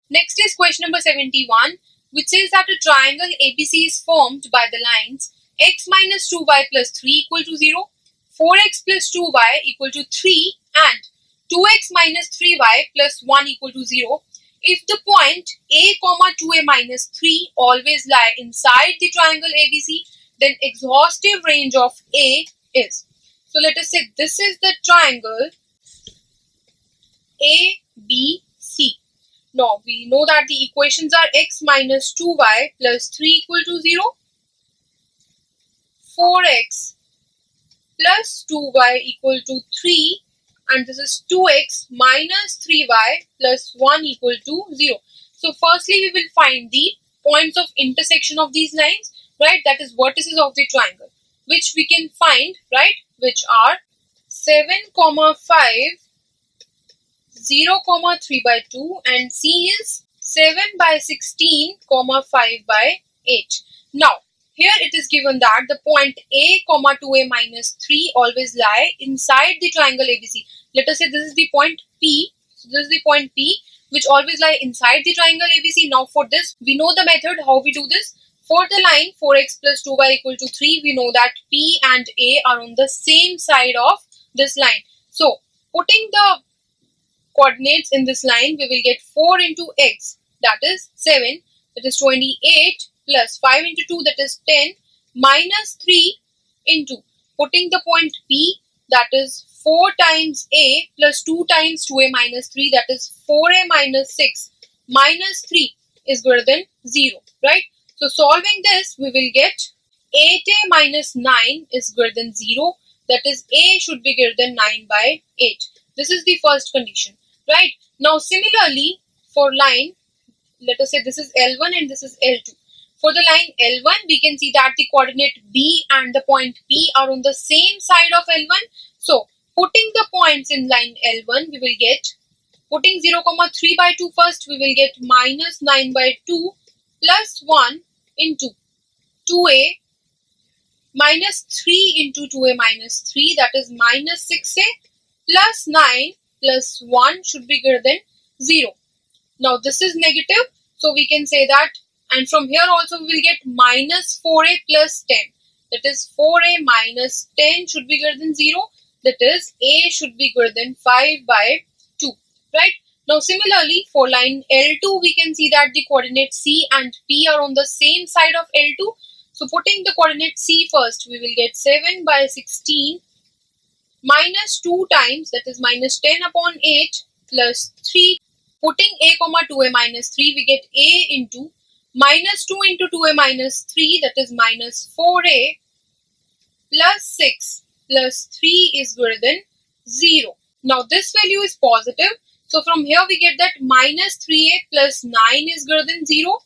Next is question number 71, which says that a triangle ABC is formed by the lines x minus 2y plus 3 equal to 0, 4x plus 2y equal to 3 and 2x minus 3y plus 1 equal to 0. If the point a comma 2a minus 3 always lie inside the triangle ABC, then exhaustive range of A is. So let us say this is the triangle ABC. Now we know that the equations are x minus 2y plus 3 equal to 0, 4x plus 2y equal to 3, and this is 2x minus 3y plus 1 equal to 0. So firstly we will find the points of intersection of these lines, right? That is vertices of the triangle, which we can find, right? Which are 7, 5, 0, 3 by 2, and C is 7 by 16, 5 by 8. Now, here it is given that the point A, 2A minus 3 always lie inside the triangle ABC. Let us say this is the point P. So this is the point P which always lie inside the triangle ABC. Now for this, we know the method how we do this. For the line 4x plus 2y equal to 3, we know that P and A are on the same side of this line. So, putting the coordinates in this line, we will get 4 into x, that is 7, that is 28, plus 5 into 2, that is 10, minus 3 into, putting the point P, that is 4 times a plus 2 times 2a minus 3, that is 4a minus 6, minus 3 is greater than 0, right? So solving this, we will get 8a minus 9 is greater than 0, that is a should be greater than 9 by 8. This is the first condition, right? Now similarly, for line, let us say this is L1 and this is L2. For the line L1, we can see that the coordinate B and the point P are on the same side of L1. So, putting the points in line L1, we will get, putting 0, 3 by 2 first, we will get minus 9 by 2 plus 1 into 2a minus 3 into 2a minus 3, that is minus 6a plus 9 plus 1 should be greater than 0. Now this is negative, so we can say that, and from here also we will get minus 4a plus 10, that is 4a minus 10 should be greater than 0, that is a should be greater than 5 by 2, right? Now similarly, for line L2, we can see that the coordinates C and P are on the same side of L2. So putting the coordinate C first, we will get 7 by 16 minus 2 times, that is minus 10 upon 8 plus 3. Putting a, 2a minus 3, we get a into minus 2 into 2a minus 3, that is minus 4a plus 6 plus 3 is greater than 0. Now this value is positive. So from here we get that minus 3a plus 9 is greater than 0.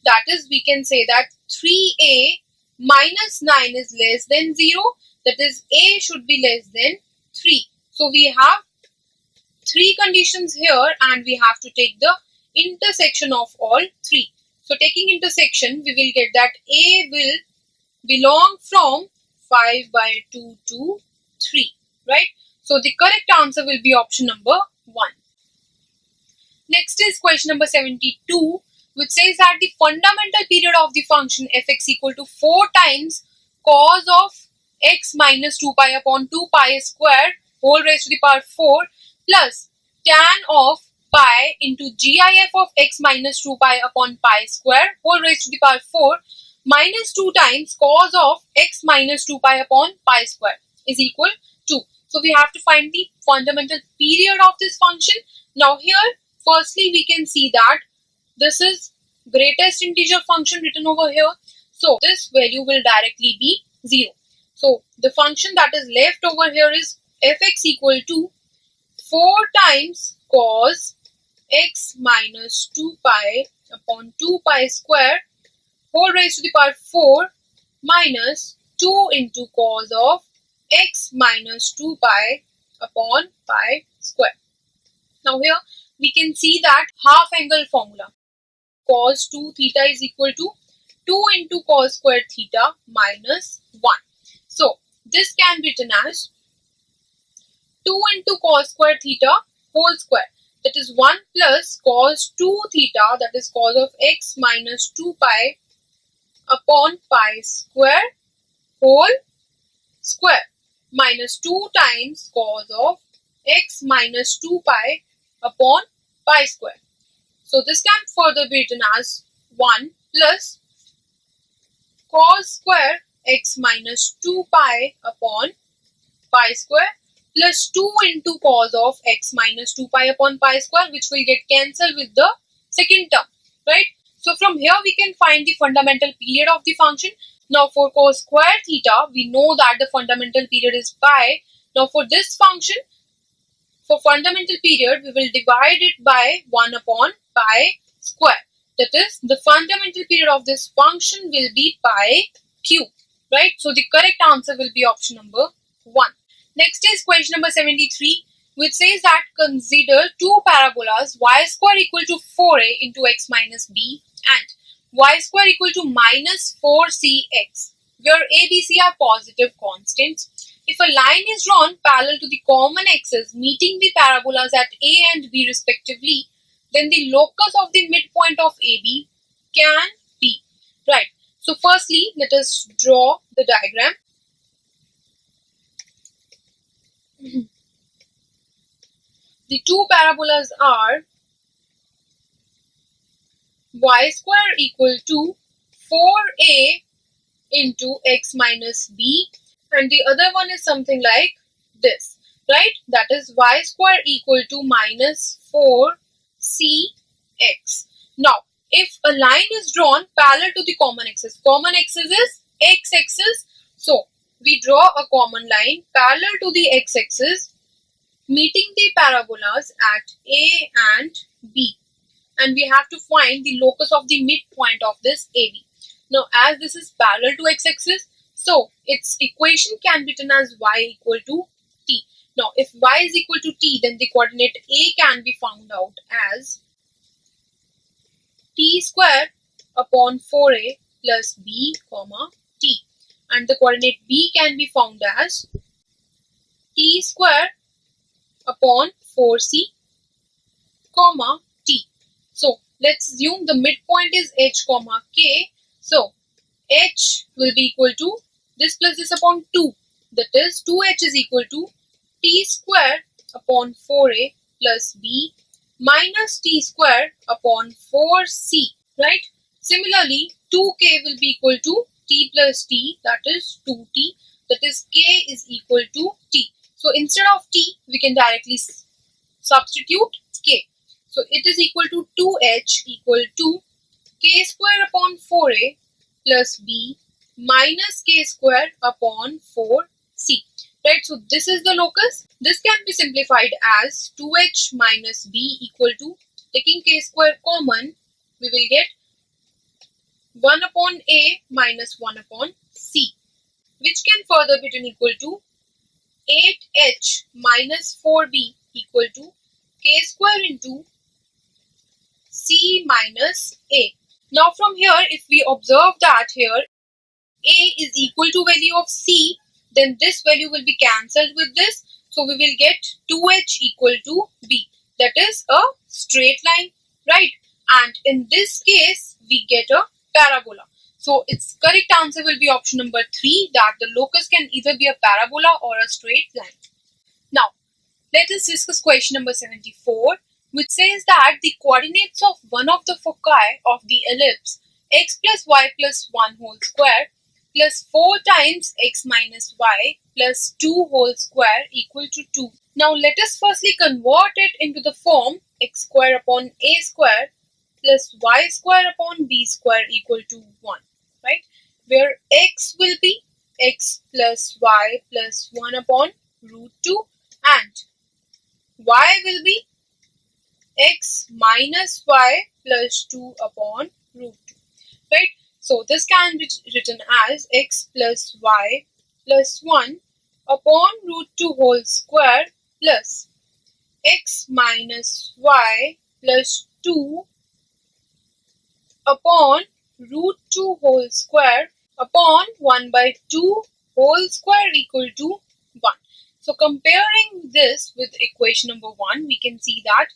That is, we can say that 3a minus 9 is less than 0. That is, a should be less than 3. So we have 3 conditions here and we have to take the intersection of all 3. So taking intersection, we will get that a will belong from 5 by 2 to 3, right? So the correct answer will be option number 1. Next is question number 72, which says that the fundamental period of the function fx equal to 4 times cos of x minus 2 pi upon 2 pi square whole raised to the power 4 plus tan of pi into GIF of x minus 2 pi upon pi square whole raised to the power 4 minus 2 times cos of x minus 2 pi upon pi square is equal to. So we have to find the fundamental period of this function. Now here, firstly we can see that this is greatest integer function written over here. So this value will directly be 0. So the function that is left over here is fx equal to 4 times cos x minus 2 pi upon 2 pi square whole raised to the power 4 minus 2 into cos of x minus 2 pi upon pi square. Now here we can see that half angle formula. Cos 2 theta is equal to 2 into cos square theta minus 1. So this can be written as 2 into cos square theta whole square. that is 1 plus cos 2 theta, that is cos of x minus 2 pi upon pi square whole square minus 2 times cos of x minus 2 pi upon pi square. So this can further be written as 1 plus cos square x minus 2 pi upon pi square plus 2 into cos of x minus 2 pi upon pi square, which will get cancelled with the second term, right? So from here we can find the fundamental period of the function. Now for cos square theta, we know that the fundamental period is pi. Now for this function, for fundamental period, we will divide it by 1 upon pi square. That is, the fundamental period of this function will be pi cube, right? So the correct answer will be option number 1. Next is question number 73, which says that consider two parabolas y square equal to 4a into x minus b and y square equal to minus 4cx, where a, b, c are positive constants. If a line is drawn parallel to the common axes meeting the parabolas at a and b respectively, then the locus of the midpoint of AB can be, right? So firstly, let us draw the diagram. The two parabolas are y square equal to 4a into x minus b, and the other one is something like this, right? That is y square equal to minus 4cx. Now, if a line is drawn parallel to the common axis is x-axis, so we draw a common line parallel to the x-axis meeting the parabolas at a and b, and we have to find the locus of the midpoint of this AB. Now, as this is parallel to x-axis, so its equation can be written as y equal to t. Now, if y is equal to t, then the coordinate a can be found out as t square upon 4a plus b comma t, and the coordinate b can be found as t square upon 4c comma t. So let's assume the midpoint is h comma k. So h will be equal to this plus this upon 2, that is 2h is equal to t square upon 4a plus b minus t square upon 4c, right? Similarly, 2k will be equal to t plus t, that is 2t, that is k is equal to t. So instead of t, we can directly substitute k. So it is equal to 2h equal to k square upon 4a plus b minus k square upon 4c. Right, so this is the locus. This can be simplified as 2h minus b equal to, taking k square common, we will get 1 upon a minus 1 upon c, which can further be written equal to 8h minus 4b equal to k square into c minus a. Now from here, if we observe that here a is equal to value of c, then this value will be cancelled with this. So we will get 2h equal to b. That is a straight line, right? And in this case, we get a parabola. So its correct answer will be option number 3, that the locus can either be a parabola or a straight line. Now, let us discuss question number 74, which says that the coordinates of one of the foci of the ellipse x plus y plus 1 whole square plus 4 times x minus y plus 2 whole square equal to 2. Now let us firstly convert it into the form x square upon a square plus y square upon b square equal to 1, right? Where x will be x plus y plus 1 upon root 2 and y will be x minus y plus 2 upon root 2, right? So this can be written as x plus y plus 1 upon root 2 whole square plus x minus y plus 2 upon root 2 whole square upon 1 by 2 whole square equal to 1. So comparing this with equation number 1, we can see that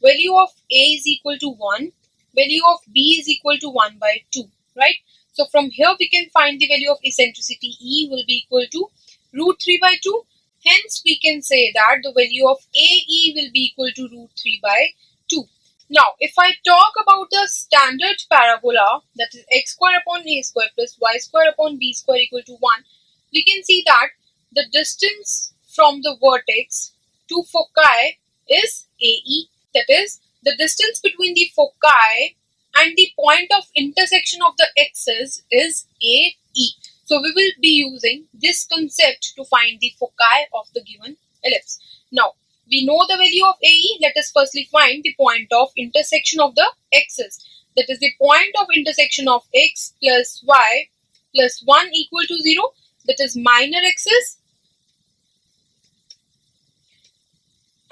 value of A is equal to 1, value of B is equal to 1 by 2, right? So from here we can find the value of eccentricity E will be equal to root 3 by 2. Hence we can say that the value of AE will be equal to root 3 by 2. Now if I talk about the standard parabola, that is x square upon a square plus y square upon b square equal to 1, we can see that the distance from the vertex to foci is AE. That is, the distance between the foci and the point of intersection of the axes is AE. So we will be using this concept to find the foci of the given ellipse. Now, we know the value of AE. Let us firstly find the point of intersection of the axes. That is the point of intersection of x plus y plus 1 equal to 0. That is minor axis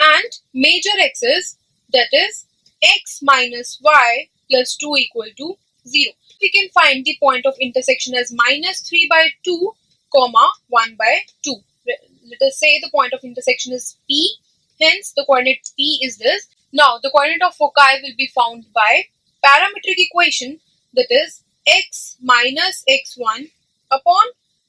and major axis, that is x minus y plus 2 equal to 0. We can find the point of intersection as minus 3 by 2 comma 1 by 2. Let us say the point of intersection is P. Hence the coordinate P is this. Now the coordinate of foci will be found by parametric equation, that is x minus x1 upon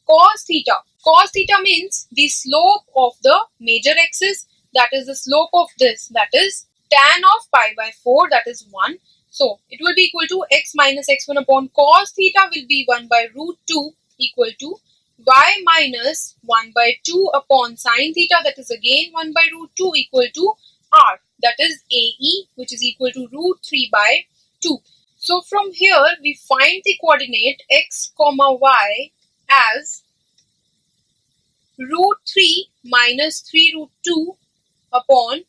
cos theta. Cos theta means the slope of the major axis, that is the slope of this, that is tan of pi by 4, that is 1. So it will be equal to x minus x1 upon cos theta will be 1 by root 2 equal to y minus 1 by 2 upon sin theta, that is again 1 by root 2 equal to r, that is AE, which is equal to root 3 by 2. So from here we find the coordinate x comma y as root 3 minus 3 root 2 upon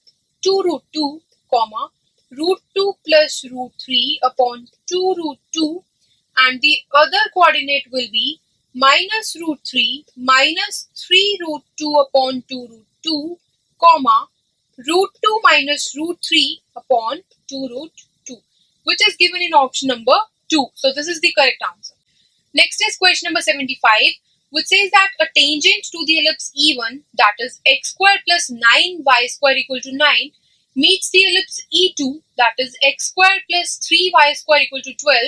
2 root 2 comma root 2 plus root 3 upon 2 root 2, and the other coordinate will be minus root 3 minus 3 root 2 upon 2 root 2 comma root 2 minus root 3 upon 2 root 2, which is given in option number 2. So this is the correct answer. Next is question number 75, which says that a tangent to the ellipse E1, that is x square plus 9y square equal to 9, meets the ellipse E2, that is x square plus 3y square equal to 12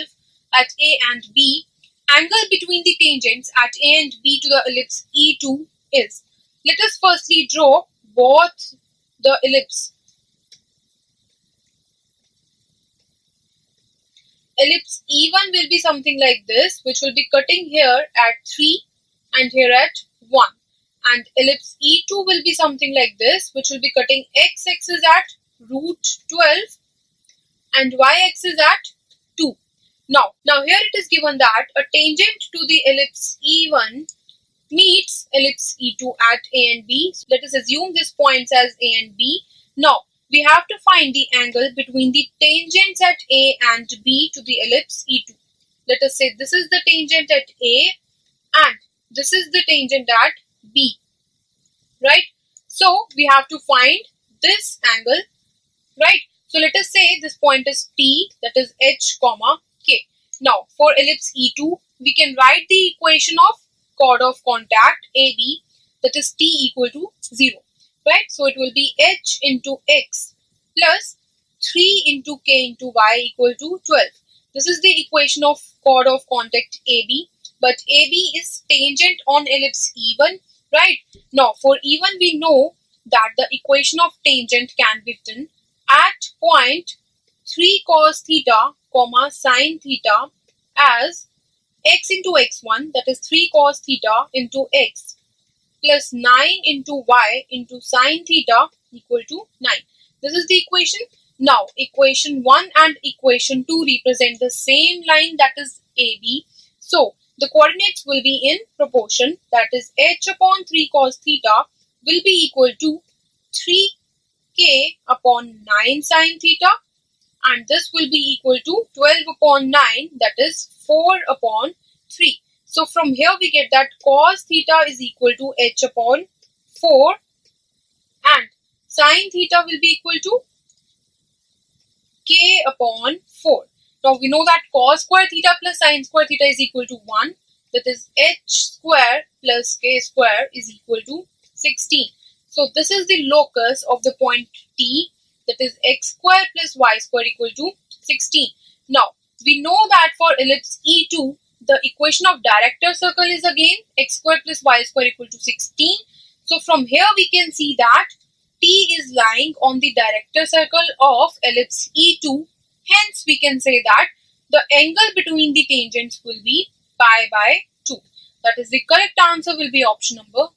at A and B. Angle between the tangents at A and B to the ellipse E2 is. Let us firstly draw both the ellipse. Ellipse E1 will be something like this, which will be cutting here at 3 and here at 1. And ellipse E2 will be something like this, which will be cutting x-axis at root 12 and y-axis at 2. Now here it is given that a tangent to the ellipse E1 meets ellipse E2 at A and B. So let us assume this points as A and B. Now we have to find the angle between the tangents at A and B to the ellipse E2. Let us say this is the tangent at A and this is the tangent at B, right? So we have to find this angle, right? So let us say this point is P, that is H comma K. Now for ellipse E2, we can write the equation of chord of contact AB, that is T equal to 0, right? So it will be H into X plus 3 into K into Y equal to 12. This is the equation of chord of contact AB, but AB is tangent on ellipse E1, right? Now for E1 we know that the equation of tangent can be written at point 3 cos theta comma sin theta as x into x1, that is 3 cos theta into x plus 9 into y into sin theta equal to 9. This is the equation. Now equation 1 and equation 2 represent the same line, that is AB. So the coordinates will be in proportion, that is h upon 3 cos theta will be equal to 3k upon 9 sin theta, and this will be equal to 12 upon 9, that is 4 upon 3. So from here we get that cos theta is equal to h upon 4 and sin theta will be equal to k upon 4. Now we know that cos square theta plus sin square theta is equal to 1, that is h square plus k square is equal to 16. So this is the locus of the point T, that is x square plus y square equal to 16. Now, we know that for ellipse E2, the equation of director circle is again x square plus y square equal to 16. So from here we can see that T is lying on the director circle of ellipse E2. Hence we can say that the angle between the tangents will be pi by 2. That is, the correct answer will be option number